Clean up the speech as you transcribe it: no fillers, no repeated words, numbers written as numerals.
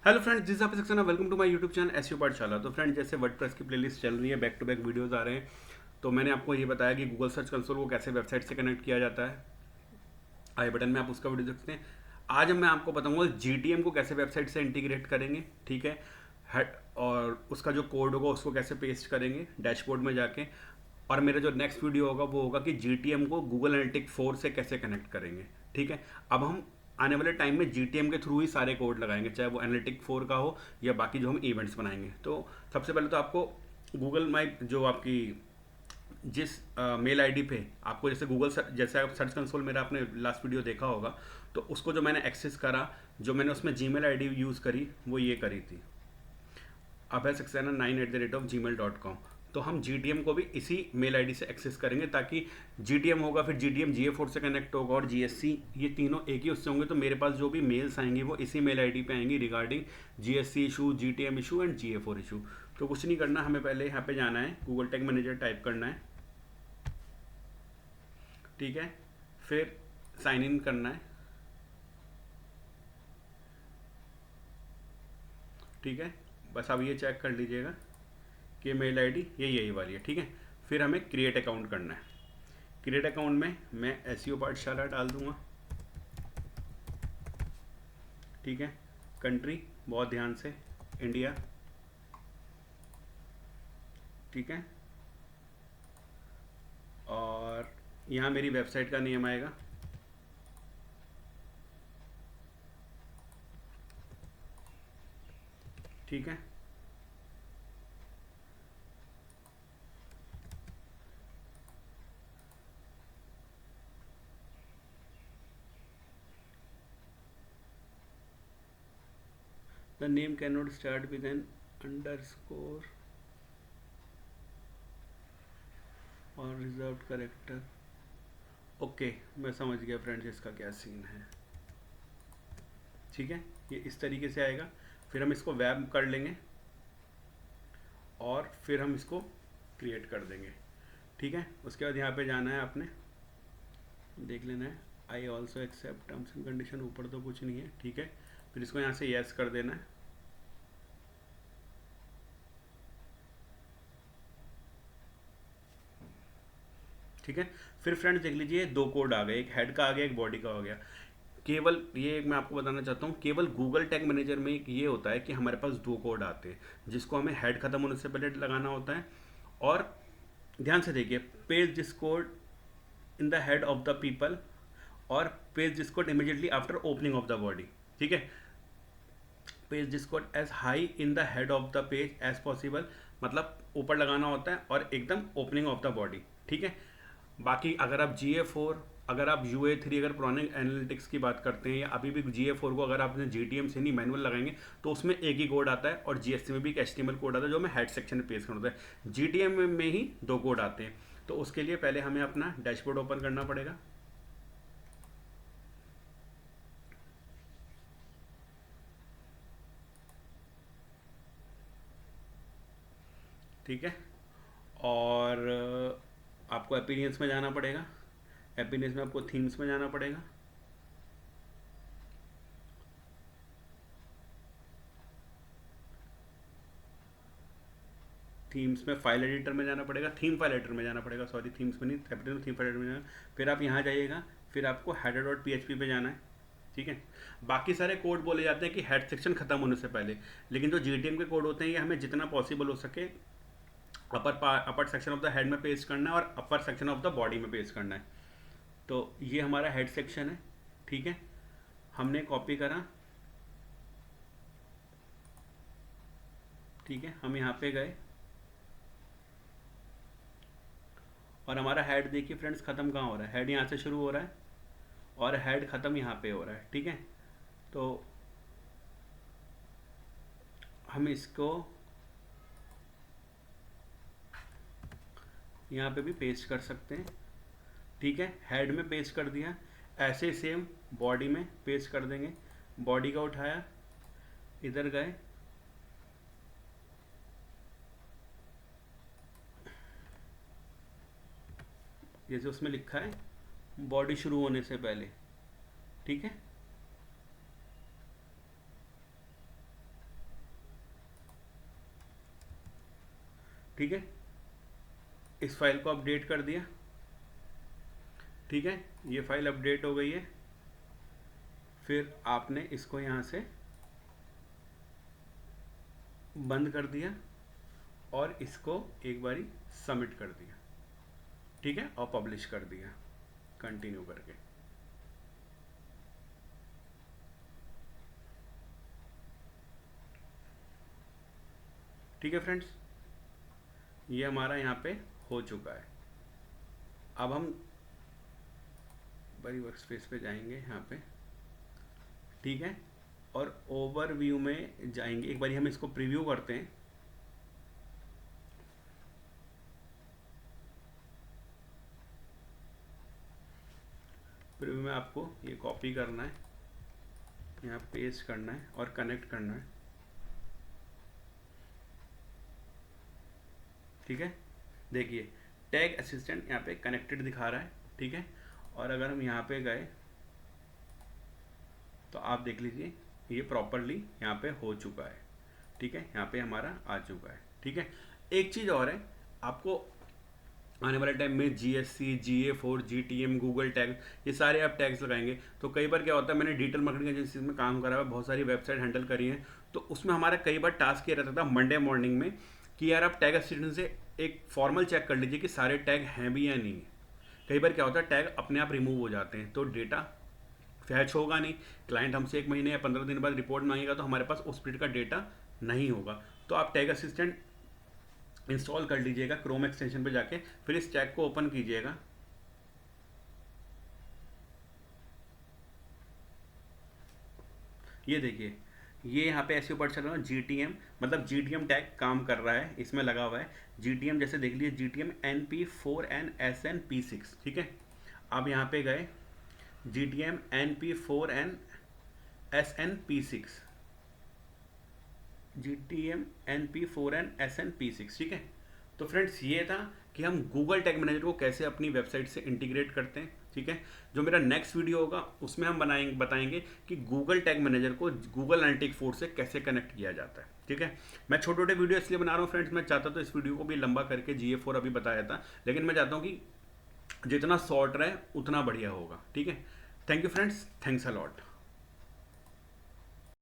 Hello friends, this is Saxena. Welcome to my YouTube channel SEO Pathshala. तो friends, जैसे WordPress की playlist चल रही है, बैक टू बैक वीडियोस आ रहे हैं। तो मैंने आपको ये बताया कि गूगल सर्च कंसोल को कैसे वेबसाइट से कनेक्ट किया जाता है। आई बटन में आप उसका वीडियो देख सकते हैं। आज मैं आपको बताऊंगा जीटीएम को कैसे वेबसाइट से इंटीग्रेट करेंगे, ठीक है। और उसका जो कोड होगा उसको कैसे पेस्ट करेंगे डैशबोर्ड में जाके। और मेरा जो नेक्स्ट वीडियो होगा वो होगा कि जीटीएम को गूगल एनालिटिक 4 से कैसे कनेक्ट करेंगे, ठीक है। अब हम आने वाले टाइम में जीटीएम के थ्रू ही सारे कोड लगाएंगे, चाहे वो एनालिटिक 4 का हो या बाकी जो हम इवेंट्स बनाएंगे। तो सबसे पहले तो आपको गूगल माई जो आपकी जिस मेल आईडी पे आपको जैसे जैसे आप सर्च कंसोल मेरा आपने लास्ट वीडियो देखा होगा, तो उसको जो मैंने एक्सेस करा, जो मैंने उसमें जीमेल आईडी यूज़ करी वो ये करी थी, अभय सक्सेना 9@gmail.com। तो हम जीटीएम को भी इसी मेल आईडी से एक्सेस करेंगे, ताकि जीटीएम होगा, फिर जीटीएम जीए4 से कनेक्ट होगा और जीएससी, ये तीनों एक ही उससे होंगे। तो मेरे पास जो भी मेल्स आएंगी वो इसी मेल आईडी पे आएंगी regarding GSC issue, GTM issue and जीए4 इशू। तो कुछ नहीं करना, हमें पहले यहाँ पे जाना है, गूगल टैग मैनेजर टाइप करना है, ठीक है। फिर साइन इन करना है, ठीक है। बस अब ये चेक कर लीजिएगा कि मेल आईडी यही वाली है, ठीक है। फिर हमें क्रिएट अकाउंट करना है। क्रिएट अकाउंट में मैं एसईओ पाठशाला डाल दूंगा, ठीक है। कंट्री बहुत ध्यान से इंडिया, ठीक है। और यहाँ मेरी वेबसाइट का नेम आएगा, ठीक है। The name can not start with an underscore और रिजर्व करेक्टर। ओके, मैं समझ गया फ्रेंड्स इसका क्या सीन है, ठीक है। ये इस तरीके से आएगा। फिर हम इसको वेब कर लेंगे और फिर हम इसको क्रिएट कर देंगे, ठीक है। उसके बाद यहाँ पे जाना है, आपने देख लेना है I also accept terms and condition, ऊपर तो कुछ नहीं है, ठीक है। फिर इसको यहाँ से यस कर देना है, ठीक है। फिर फ्रेंड्स देख लीजिए, दो कोड आ गए, एक हेड का आ गया, एक बॉडी का हो गया। केवल ये मैं आपको बताना चाहता हूँ, केवल गूगल टैग मैनेजर में एक ये होता है कि हमारे पास दो कोड आते हैं, जिसको हमें हेड खत्म होने से पहले लगाना होता है। और ध्यान से देखिए, paste this code in the head of the people और paste this code immediately after opening of the body, ठीक है। Paste this code as high in the head of the page as possible, मतलब ऊपर लगाना होता है और एकदम ओपनिंग ऑफ द बॉडी, ठीक है। बाकी अगर आप GA4, अगर आप UA3, अगर पुराने एनालिटिक्स की बात करते हैं, या अभी भी GA4 को अगर आपने GTM से नहीं मैनुअल लगाएंगे तो उसमें एक ही कोड आता है, और GSC में भी एक HTML कोड आता है जो हमें हेड सेक्शन में पेश करना होता है। GTM में ही दो कोड आते हैं। तो उसके लिए पहले हमें अपना डैशबोर्ड ओपन करना पड़ेगा, ठीक है। और आपको एपिनियंस में जाना पड़ेगा, एपिनियंस में आपको थीम्स में जाना पड़ेगा, थीम्स में फाइल एडिटर में जाना पड़ेगा, थीम फाइल एडिटर में जाना पड़ेगा, सॉरी थीम्स में नहीं, एपिनियंस में थीम फाइल एडिटर में जाना। फिर आप यहाँ जाइएगा, फिर आपको header.php पे जाना है, ठीक है। बाकी सारे कोड बोले जाते हैं कि हेड सेक्शन खत्म होने से पहले, लेकिन जो जीटीएम के कोड होते हैं ये हमें जितना पॉसिबल हो सके अपर सेक्शन ऑफ द हेड में पेस्ट करना है और अपर सेक्शन ऑफ द बॉडी में पेस्ट करना है। तो ये हमारा हेड सेक्शन है, ठीक है। हमने कॉपी करा, ठीक है। हम यहाँ पे गए और हमारा हेड देखिए फ्रेंड्स ख़त्म कहाँ हो रहा है, हेड यहाँ से शुरू हो रहा है और हेड ख़त्म यहाँ पे हो रहा है, ठीक है। तो हम इसको यहाँ पे भी पेस्ट कर सकते हैं, ठीक है। हेड में पेस्ट कर दिया, ऐसे सेम बॉडी में पेस्ट कर देंगे। बॉडी का उठाया, इधर गए, जैसे उसमें लिखा है बॉडी शुरू होने से पहले, ठीक है। ठीक है, इस फाइल को अपडेट कर दिया, ठीक है, ये फाइल अपडेट हो गई है। फिर आपने इसको यहाँ से बंद कर दिया और इसको एक बारी सबमिट कर दिया, ठीक है, और पब्लिश कर दिया कंटिन्यू करके। ठीक है फ्रेंड्स, ये हमारा यहाँ पे हो चुका है। अब हम बड़ी वर्कस्पेस पे जाएंगे यहाँ पे, ठीक है, और ओवरव्यू में जाएंगे। एक बारी हम इसको प्रीव्यू करते हैं। प्रीव्यू में आपको ये कॉपी करना है, यहाँ पेस्ट करना है और कनेक्ट करना है, ठीक है। देखिए टैग असिस्टेंट यहाँ पे कनेक्टेड दिखा रहा है, ठीक है। और अगर हम यहाँ पे गए तो आप देख लीजिए ये प्रॉपरली यहाँ पे हो चुका है, ठीक है, यहाँ पे हमारा आ चुका है, ठीक है। एक चीज़ और है, आपको आने वाले टाइम में GSC, GA4, GTM, Google tag, ये सारे आप टैग्स लगाएंगे। तो कई बार क्या होता है, मैंने डिजिटल मार्केटिंग एजेंसी में काम करा हुआ, बहुत सारी वेबसाइट हैंडल करी है, तो उसमें हमारा कई बार टास्क ये रहता था मंडे मॉर्निंग में कि यार आप टैग असिस्टेंट से एक फॉर्मल चेक कर लीजिए कि सारे टैग हैं भी या नहीं है। कई बार क्या होता है टैग अपने आप रिमूव हो जाते हैं, तो डेटा फैच होगा नहीं, क्लाइंट हमसे 1 महीने या 15 दिन बाद रिपोर्ट मांगेगा तो हमारे पास उस पीरियड का डेटा नहीं होगा। तो आप टैग असिस्टेंट इंस्टॉल कर लीजिएगा क्रोम एक्सटेंशन पे जाके, फिर इस टैग को ओपन कीजिएगा। ये देखिए ये यहाँ पे ऐसे ऊपर चल रहा है GTM, मतलब GTM टैग काम कर रहा है, इसमें लगा हुआ है GTM। जैसे देख लीजिए GTM NP4N SNP6, ठीक है। अब यहाँ पे गए GTM NP4N SNP6, GTM NP4N SNP6, ठीक है। तो फ्रेंड्स ये था कि हम गूगल टैग मैनेजर को कैसे अपनी वेबसाइट से इंटीग्रेट करते हैं, ठीक है। जो मेरा नेक्स्ट वीडियो होगा उसमें हम बताएंगे कि गूगल टैग मैनेजर को गूगल एनालिटिक्स 4 से कैसे कनेक्ट किया जाता है, ठीक है। मैं छोटे छोटे वीडियो इसलिए बना रहा हूँ फ्रेंड्स, मैं चाहता तो इस वीडियो को भी लंबा करके GA4 अभी बताया था, लेकिन मैं चाहता हूँ कि जितना शॉर्ट रहे उतना बढ़िया होगा, ठीक है। Thank you friends, thanks a lot.